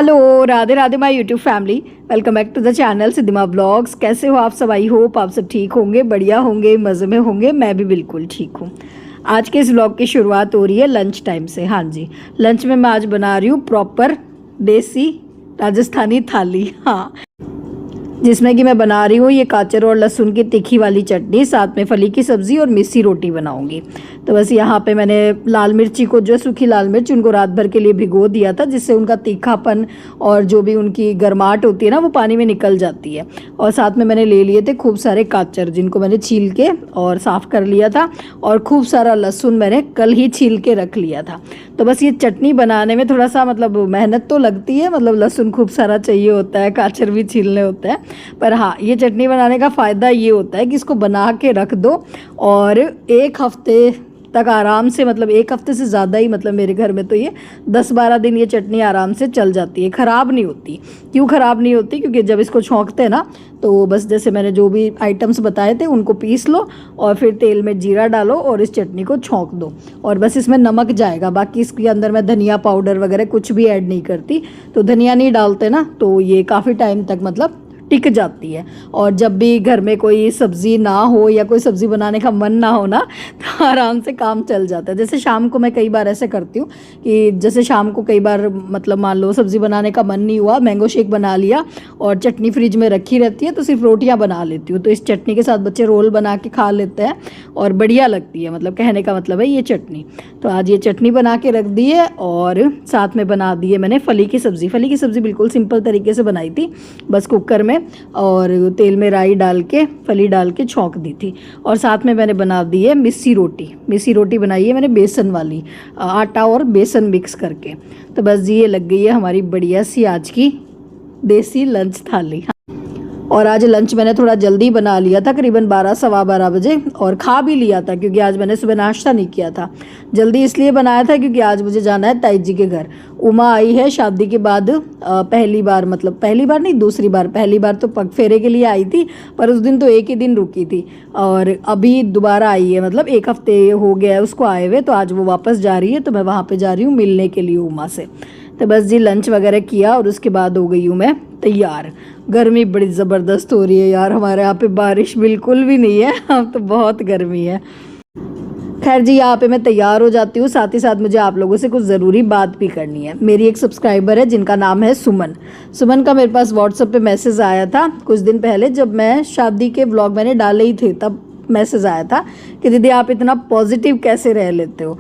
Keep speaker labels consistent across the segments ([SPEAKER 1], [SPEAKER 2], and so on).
[SPEAKER 1] Hello, Radhe Radhe my YouTube family. Welcome back to the channel Siddhima blogs. कैसे हो आप सब? आई होप आप सब ठीक होंगे, बढ़िया होंगे, मज़े में होंगे। मैं भी बिल्कुल ठीक हूँ। आज के इस ब्लॉग की शुरुआत हो रही है लंच टाइम से। हाँ जी, लंच में मैं आज बना रही हूँ प्रॉपर देसी राजस्थानी थाली। हाँ, जिसमें कि मैं बना रही हूँ ये गाजर और लहसुन की तीखी वाली चटनी, साथ में फली की सब्ज़ी और मिस्सी रोटी बनाऊंगी। तो बस यहाँ पे मैंने लाल मिर्ची को, जो सूखी लाल मिर्च, उनको रात भर के लिए भिगो दिया था, जिससे उनका तीखापन और जो भी उनकी गर्माहट होती है ना, वो पानी में निकल जाती है। और साथ में मैंने ले लिए थे खूब सारे गाजर, जिनको मैंने छील के और साफ़ कर लिया था, और खूब सारा लहसुन मैंने कल ही छील के रख लिया था। तो बस ये चटनी बनाने में थोड़ा सा मेहनत तो लगती है, लहसुन खूब सारा चाहिए होता है, गाजर भी छीलने होते हैं। पर हाँ, ये चटनी बनाने का फ़ायदा ये होता है कि इसको बना के रख दो और एक हफ्ते तक आराम से, एक हफ्ते से ज़्यादा ही, मेरे घर में तो ये 10-12 दिन ये चटनी आराम से चल जाती है, ख़राब नहीं होती। क्यों ख़राब नहीं होती? क्योंकि जब इसको छौंकते हैं ना, तो बस जैसे मैंने जो भी आइटम्स बताए थे उनको पीस लो और फिर तेल में जीरा डालो और इस चटनी को छौंक दो, और बस इसमें नमक जाएगा। बाकी इसके अंदर मैं धनिया पाउडर वगैरह कुछ भी ऐड नहीं करती। तो धनिया नहीं डालते ना, तो ये काफ़ी टाइम तक टिक जाती है। और जब भी घर में कोई सब्ज़ी ना हो या कोई सब्ज़ी बनाने का मन ना हो ना, तो आराम से काम चल जाता है। जैसे शाम को मैं कई बार ऐसे करती हूँ कि जैसे शाम को कई बार मान लो सब्ज़ी बनाने का मन नहीं हुआ, मैंगो शेक बना लिया और चटनी फ्रिज में रखी रहती है, तो सिर्फ रोटियाँ बना लेती हूँ। तो इस चटनी के साथ बच्चे रोल बना के खा लेते हैं और बढ़िया लगती है। कहने का मतलब है ये चटनी। तो आज ये चटनी बना के रख दी है और साथ में बना दी है मैंने फली की सब्ज़ी। फली की सब्ज़ी बिल्कुल सिंपल तरीके से बनाई थी, बस कुकर में और तेल में राई डाल के, फली डाल के छौंक दी थी। और साथ में मैंने बना दी है मिस्सी रोटी। मिस्सी रोटी बनाई है मैंने बेसन वाली, आटा और बेसन मिक्स करके। तो बस ये लग गई है हमारी बढ़िया सी आज की देसी लंच थाली। और आज लंच मैंने थोड़ा जल्दी बना लिया था, करीबन 12-12:15 बजे, और खा भी लिया था क्योंकि आज मैंने सुबह नाश्ता नहीं किया था। जल्दी इसलिए बनाया था क्योंकि आज मुझे जाना है ताई जी के घर। उमा आई है शादी के बाद पहली बार, पहली बार नहीं, दूसरी बार। पहली बार तो पग फेरे के लिए आई थी, पर उस दिन तो एक ही दिन रुकी थी, और अभी दोबारा आई है, 1 हफ्ते हो गया है उसको आए हुए। तो आज वो वापस जा रही है, तो मैं वहाँ पर जा रही हूँ मिलने के लिए उमा से। तो बस जी लंच वगैरह किया और उसके बाद हो गई हूँ मैं तैयार। गर्मी बड़ी ज़बरदस्त हो रही है यार, हमारे यहाँ पे बारिश बिल्कुल भी नहीं है, अब तो बहुत गर्मी है। खैर जी, यहाँ पे मैं तैयार हो जाती हूँ। साथ ही साथ मुझे आप लोगों से कुछ ज़रूरी बात भी करनी है। मेरी एक सब्सक्राइबर है जिनका नाम है सुमन। सुमन का मेरे पास व्हाट्सएप पे मैसेज आया था कुछ दिन पहले, जब मैं शादी के व्लॉग मैंने डाले ही थे, तब मैसेज आया था कि दीदी आप इतना पॉजिटिव कैसे रह लेते हो,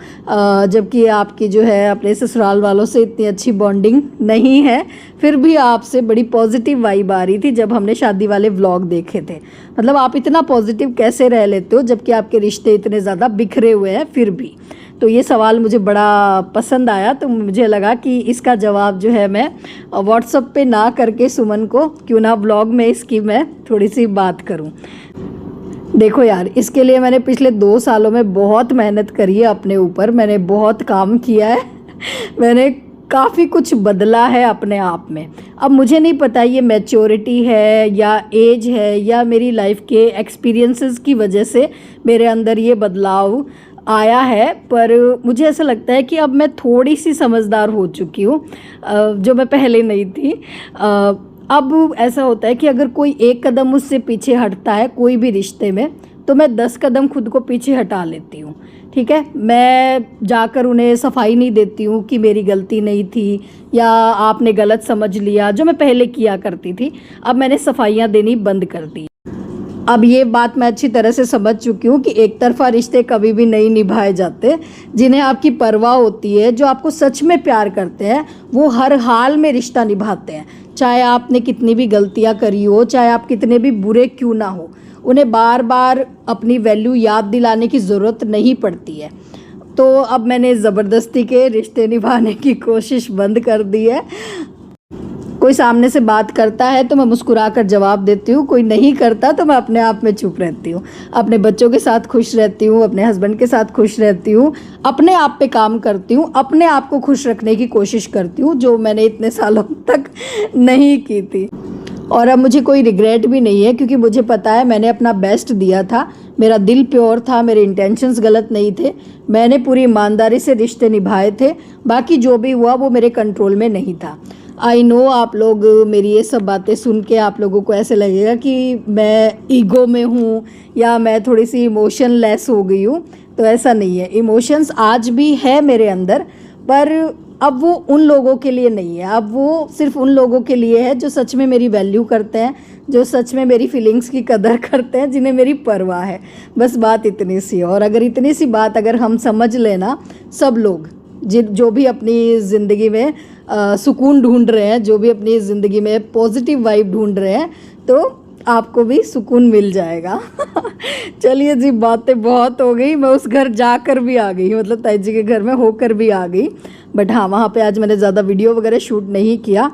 [SPEAKER 1] जबकि आपकी जो है अपने ससुराल वालों से इतनी अच्छी बॉन्डिंग नहीं है, फिर भी आपसे बड़ी पॉजिटिव वाइब आ रही थी जब हमने शादी वाले व्लॉग देखे थे। आप इतना पॉजिटिव कैसे रह लेते हो जबकि आपके रिश्ते इतने ज़्यादा बिखरे हुए हैं फिर भी। तो ये सवाल मुझे बड़ा पसंद आया, तो मुझे लगा कि इसका जवाब जो है मैं व्हाट्सएप पे ना करके सुमन को क्यों ना व्लॉग में इसकी मैं थोड़ी सी बात करूँ। देखो यार, इसके लिए मैंने पिछले 2 सालों में बहुत मेहनत करी है अपने ऊपर। मैंने बहुत काम किया है, मैंने काफ़ी कुछ बदला है अपने आप में। अब मुझे नहीं पता ये मैच्योरिटी है या एज है या मेरी लाइफ के एक्सपीरियंसेस की वजह से मेरे अंदर ये बदलाव आया है, पर मुझे ऐसा लगता है कि अब मैं थोड़ी सी समझदार हो चुकी हूँ, जो मैं पहले नहीं थी। अब ऐसा होता है कि अगर कोई एक कदम मुझसे पीछे हटता है कोई भी रिश्ते में, तो मैं 10 कदम खुद को पीछे हटा लेती हूँ। ठीक है, मैं जाकर उन्हें सफाई नहीं देती हूँ कि मेरी गलती नहीं थी या आपने गलत समझ लिया, जो मैं पहले किया करती थी। अब मैंने सफाइयाँ देनी बंद कर दी। अब ये बात मैं अच्छी तरह से समझ चुकी हूँ कि एक तरफा रिश्ते कभी भी नहीं निभाए जाते। जिन्हें आपकी परवाह होती है, जो आपको सच में प्यार करते हैं, वो हर हाल में रिश्ता निभाते हैं। चाहे आपने कितनी भी गलतियाँ करी हो, चाहे आप कितने भी बुरे क्यों ना हो, उन्हें बार बार अपनी वैल्यू याद दिलाने की ज़रूरत नहीं पड़ती है। तो अब मैंने ज़बरदस्ती के रिश्ते निभाने की कोशिश बंद कर दी है। कोई सामने से बात करता है तो मैं मुस्कुरा कर जवाब देती हूँ, कोई नहीं करता तो मैं अपने आप में चुप रहती हूँ। अपने बच्चों के साथ खुश रहती हूँ, अपने हस्बैंड के साथ खुश रहती हूँ, अपने आप पे काम करती हूँ, अपने आप को खुश रखने की कोशिश करती हूँ, जो मैंने इतने सालों तक नहीं की थी। और अब मुझे कोई रिग्रेट भी नहीं है, क्योंकि मुझे पता है मैंने अपना बेस्ट दिया था, मेरा दिल प्योर था, मेरे इंटेंशंस गलत नहीं थे, मैंने पूरी ईमानदारी से रिश्ते निभाए थे। बाकी जो भी हुआ वो मेरे कंट्रोल में नहीं था। आई नो आप लोग मेरी ये सब बातें सुन के आप लोगों को ऐसे लगेगा कि मैं ईगो में हूँ या मैं थोड़ी सी इमोशनलेस हो गई हूँ। तो ऐसा नहीं है, इमोशंस आज भी है मेरे अंदर, पर अब वो उन लोगों के लिए नहीं है, अब वो सिर्फ उन लोगों के लिए है जो सच में मेरी वैल्यू करते हैं, जो सच में मेरी फीलिंग्स की कदर करते हैं, जिन्हें मेरी परवाह है। बस बात इतनी सी है। और अगर इतनी सी बात अगर हम समझ लेना, सब लोग जो भी अपनी ज़िंदगी में सुकून ढूंढ रहे हैं, जो भी अपनी ज़िंदगी में पॉजिटिव वाइब ढूंढ रहे हैं, तो आपको भी सुकून मिल जाएगा। चलिए जी, बातें बहुत हो गई। मैं उस घर जाकर भी आ गई, मतलब ताई जी के घर में होकर भी आ गई। बट हाँ, वहाँ पे आज मैंने ज़्यादा वीडियो वगैरह शूट नहीं किया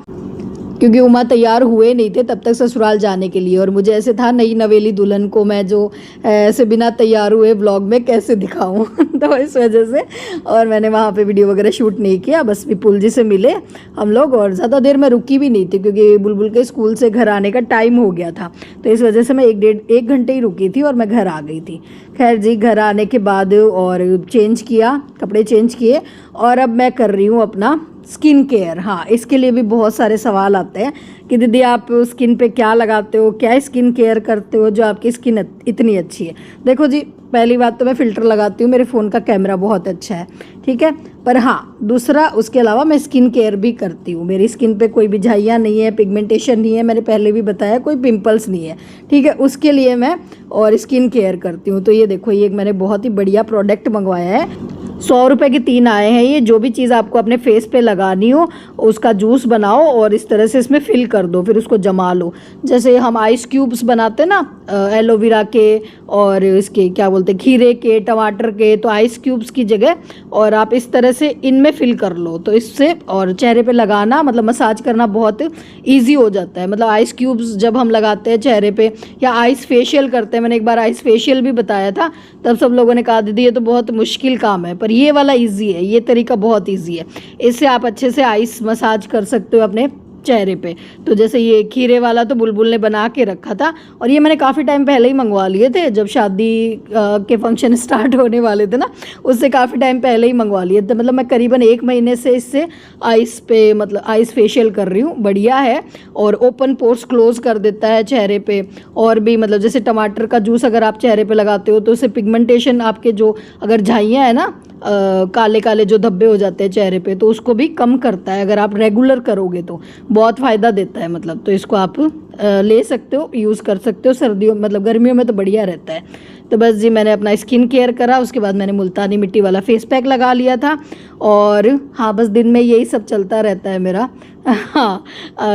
[SPEAKER 1] क्योंकि उमा तैयार हुए नहीं थे तब तक ससुराल जाने के लिए। और मुझे ऐसे था, नई नवेली दुल्हन को मैं जो ऐसे बिना तैयार हुए व्लॉग में कैसे दिखाऊं। तो इस वजह से और मैंने वहाँ पे वीडियो वगैरह शूट नहीं किया। बस विपुल जी से मिले हम लोग, और ज़्यादा देर मैं रुकी भी नहीं थी क्योंकि बुलबुल के स्कूल से घर आने का टाइम हो गया था। तो इस वजह से मैं एक घंटे ही रुकी थी और मैं घर आ गई थी। खैर जी, घर आने के बाद और चेंज किया, कपड़े चेंज किए, और अब मैं कर रही हूँ अपना स्किन केयर। हाँ, इसके लिए भी बहुत सारे सवाल आते हैं कि दीदी आप स्किन पे क्या लगाते हो, क्या स्किन केयर करते हो जो आपकी स्किन इतनी अच्छी है। देखो जी, पहली बात तो मैं फ़िल्टर लगाती हूँ, मेरे फ़ोन का कैमरा बहुत अच्छा है, ठीक है। पर हाँ, दूसरा उसके अलावा मैं स्किन केयर भी करती हूँ। मेरी स्किन पे कोई भी झाइयाँ नहीं है, पिगमेंटेशन नहीं है, मैंने पहले भी बताया, कोई पिंपल्स नहीं है, ठीक है। उसके लिए मैं और स्किन केयर करती हूँ। तो ये देखो, ये मैंने बहुत ही बढ़िया प्रोडक्ट मंगवाया है। 100 रुपये के 3 आए हैं ये। जो भी चीज़ आपको अपने फेस पे लगानी हो उसका जूस बनाओ और इस तरह से इसमें फिल कर दो, फिर उसको जमा लो। जैसे हम आइस क्यूब्स बनाते हैं ना, एलोवेरा के और इसके क्या बोलते हैं, खीरे के, टमाटर के, तो आइस क्यूब्स की जगह और आप इस तरह से इनमें फिल कर लो। तो इससे और चेहरे पे लगाना, मतलब मसाज करना बहुत ईजी हो जाता है। मतलब आइस क्यूब्स जब हम लगाते हैं चेहरे पे, या आइस फेशियल करते हैं, मैंने एक बार आइस फेशियल भी बताया था, तब सब लोगों ने कहा दीदी ये तो बहुत मुश्किल काम है, पर ये वाला इजी है, ये तरीका बहुत इजी है। इससे आप अच्छे से आइस मसाज कर सकते हो अपने चेहरे पे। तो जैसे ये खीरे वाला तो बुलबुल ने बना के रखा था, और ये मैंने काफ़ी टाइम पहले ही मंगवा लिए थे, जब शादी के फंक्शन स्टार्ट होने वाले थे ना, उससे काफ़ी टाइम पहले ही मंगवा लिए थे। मतलब मैं करीबन 1 महीने से इससे आइस पे, मतलब आइस फेशियल कर रही हूँ। बढ़िया है और ओपन पोर्स क्लोज कर देता है चेहरे पे। और भी मतलब जैसे टमाटर का जूस अगर आप चेहरे पे लगाते हो तो उससे पिगमेंटेशन, आपके जो अगर झाइयाँ है ना, काले काले जो धब्बे हो जाते हैं चेहरे पे, तो उसको भी कम करता है। अगर आप रेगुलर करोगे तो बहुत फ़ायदा देता है। मतलब तो इसको आप ले सकते हो, यूज़ कर सकते हो। सर्दियों मतलब गर्मियों में तो बढ़िया रहता है। तो बस जी, मैंने अपना स्किन केयर करा, उसके बाद मैंने मुल्तानी मिट्टी वाला फेस पैक लगा लिया था। और हाँ, बस दिन में यही सब चलता रहता है मेरा। हाँ,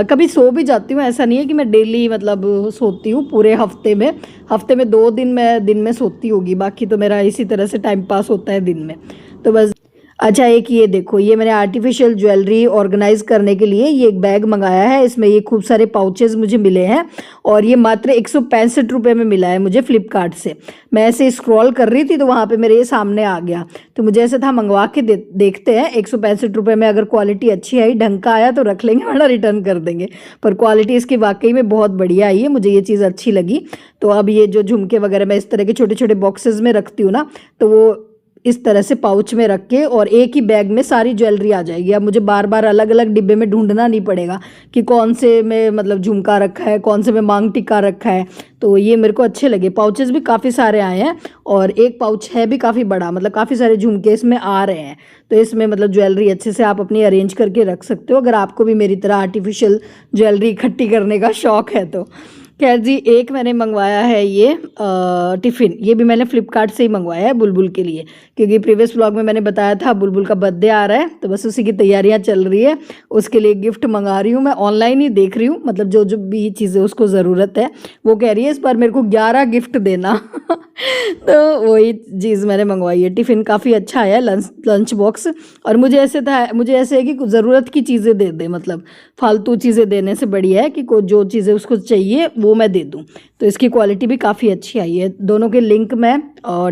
[SPEAKER 1] कभी सो भी जाती हूँ, ऐसा नहीं है कि मैं डेली मतलब सोती हूँ। पूरे हफ्ते में 2 दिन मैं दिन में सोती होगी, बाकी तो मेरा इसी तरह से टाइम पास होता है दिन में। तो बस। अच्छा, एक ये देखो, ये मैंने आर्टिफिशियल ज्वेलरी ऑर्गेनाइज करने के लिए ये एक बैग मंगाया है। इसमें ये खूब सारे पाउचेस मुझे मिले हैं और ये मात्र 165 रुपये में मिला है मुझे फ्लिपकार्ट से। मैं ऐसे स्क्रॉल कर रही थी तो वहाँ पे मेरे ये सामने आ गया, तो मुझे ऐसे था मंगवा के देखते हैं। 165 रुपये में अगर क्वालिटी अच्छी आई, ढंग का आया तो रख लेंगे, वरना रिटर्न कर देंगे। पर क्वालिटी इसकी वाकई में बहुत बढ़िया आई है, मुझे ये चीज़ अच्छी लगी। तो अब ये जो झुमके वगैरह मैं इस तरह के छोटे छोटे बॉक्सेस में रखती हूँ ना, तो वो इस तरह से पाउच में रख के और एक ही बैग में सारी ज्वेलरी आ जाएगी। अब मुझे बार बार अलग अलग डिब्बे में ढूंढना नहीं पड़ेगा कि कौन से में मतलब झुमका रखा है, कौन से में मांग टिक्का रखा है। तो ये मेरे को अच्छे लगे। पाउचेस भी काफ़ी सारे आए हैं और एक पाउच है भी काफ़ी बड़ा, मतलब काफ़ी सारे झुमके इसमें आ रहे हैं। तो इसमें मतलब ज्वेलरी अच्छे से आप अपनी अरेंज करके रख सकते हो, अगर आपको भी मेरी तरह आर्टिफिशियल ज्वेलरी इकट्ठी करने का शौक़ है तो। खैर जी, एक मैंने मंगवाया है ये टिफ़िन। ये भी मैंने फ्लिपकार्ट से ही मंगवाया है बुलबुल के लिए, क्योंकि प्रीवियस व्लॉग में मैंने बताया था बुलबुल का बर्थडे आ रहा है, तो बस उसी की तैयारियां चल रही है। उसके लिए गिफ्ट मंगा रही हूँ मैं, ऑनलाइन ही देख रही हूँ। मतलब जो जो भी चीज़ें उसको ज़रूरत है, वो कह रही है इस बार मेरे को 11 गिफ्ट देना। तो वही चीज़ मैंने मंगवाई है। टिफ़िन काफ़ी अच्छा है, लंच बॉक्स। और मुझे ऐसे है कि ज़रूरत की चीज़ें दे दे, मतलब फालतू चीज़ें देने से बढ़िया है कि जो चीज़ें उसको चाहिए वो मैं दे दूँ। तो इसकी क्वालिटी भी काफ़ी अच्छी आई है। दोनों के लिंक मैं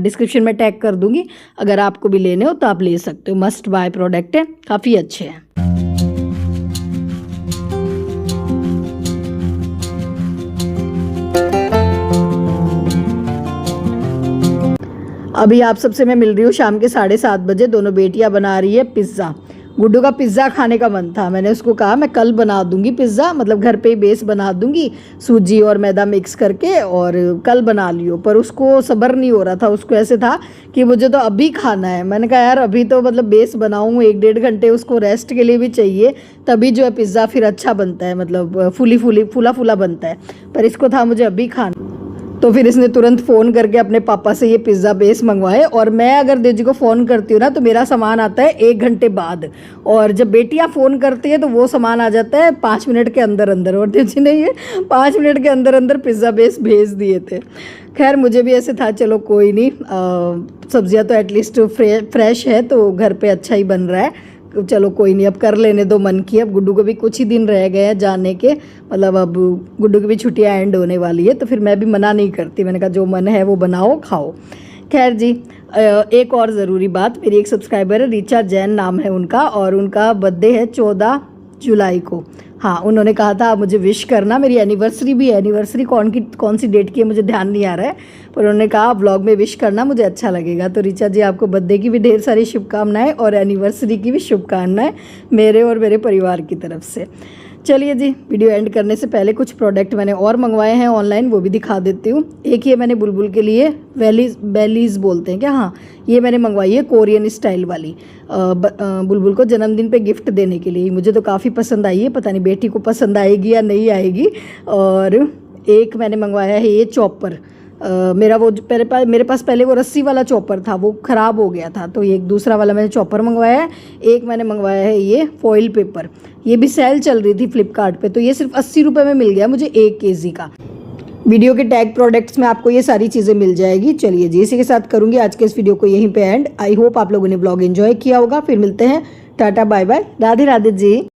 [SPEAKER 1] डिस्क्रिप्शन में टैग कर दूँगी, अगर आपको भी लेने हो तो आप ले सकते हो। मस्ट बाय प्रोडक्ट है, काफ़ी अच्छे हैं। अभी आप सबसे मैं मिल रही हूँ शाम के 7:30 बजे। दोनों बेटियाँ बना रही है पिज़्ज़ा। गुड्डू का पिज़्ज़ा खाने का मन था। मैंने उसको कहा मैं कल बना दूंगी पिज़्ज़ा, मतलब घर पे ही बेस बना दूंगी सूजी और मैदा मिक्स करके, और कल बना लियो। पर उसको सब्र नहीं हो रहा था, उसको ऐसे था कि मुझे तो अभी खाना है। मैंने कहा यार अभी तो मतलब बेस बनाऊँ, 1-1.5 घंटे उसको रेस्ट के लिए भी चाहिए, तभी जो है पिज़्ज़ा फिर अच्छा बनता है, मतलब फूला फूला बनता है। पर इसको था मुझे अभी खाना, तो फिर इसने तुरंत फ़ोन करके अपने पापा से ये पिज़्ज़ा बेस मंगवाए। और मैं अगर देवजी को फ़ोन करती हूँ ना तो मेरा सामान आता है 1 घंटे बाद, और जब बेटियाँ फ़ोन करती है तो वो सामान आ जाता है 5 मिनट के अंदर अंदर। और देवजी ने ये 5 मिनट के अंदर अंदर पिज़्ज़ा बेस भेज दिए थे। खैर मुझे भी ऐसे था, चलो कोई नहीं, सब्जियाँ तो एटलीस्ट फ्रेश है तो घर पे अच्छा ही बन रहा है, चलो कोई नहीं, अब कर लेने दो मन की। अब गुड्डू को भी कुछ ही दिन रह गए हैं जाने के, मतलब अब गुड्डू की भी छुट्टियां एंड होने वाली है, तो फिर मैं भी मना नहीं करती। मैंने कहा जो मन है वो बनाओ खाओ। खैर जी, एक और ज़रूरी बात, मेरी एक सब्सक्राइबर है रीचा जैन नाम है उनका, और उनका बर्थडे है 14 जुलाई को। हाँ, उन्होंने कहा था मुझे विश करना, मेरी एनिवर्सरी भी है, एनिवर्सरी कौन सी डेट की है मुझे ध्यान नहीं आ रहा है, पर उन्होंने कहा व्लॉग में विश करना, मुझे अच्छा लगेगा। तो रीचा जी आपको बर्थडे की भी ढेर सारी शुभकामनाएं और एनिवर्सरी की भी शुभकामनाएं मेरे और मेरे परिवार की तरफ से। चलिए जी, वीडियो एंड करने से पहले कुछ प्रोडक्ट मैंने और मंगवाए हैं ऑनलाइन, वो भी दिखा देती हूँ। एक ये मैंने बुलबुल के लिए बेलीज बोलते हैं क्या, हाँ, ये मैंने मंगवाई है कोरियन स्टाइल वाली, बुलबुल को जन्मदिन पे गिफ्ट देने के लिए। मुझे तो काफ़ी पसंद आई है, पता नहीं बेटी को पसंद आएगी या नहीं आएगी। और एक मैंने मंगवाया है ये चॉपर, मेरे पास पहले वो रस्सी वाला चॉपर था, वो ख़राब हो गया था, तो ये एक दूसरा वाला मैंने चॉपर मंगवाया है। एक मैंने मंगवाया है ये फॉइल पेपर, ये भी सेल चल रही थी फ्लिपकार्ट पे, तो ये सिर्फ 80 रुपये में मिल गया मुझे 1 kg का। वीडियो के टैग प्रोडक्ट्स में आपको ये सारी चीज़ें मिल जाएगी। चलिए जी, इसी के साथ करूँगी आज के इस वीडियो को यहीं पे एंड। आई होप आप लोगों ने ब्लॉग एंजॉय किया होगा। फिर मिलते हैं, टाटा बाय बाय, राधे राधे जी।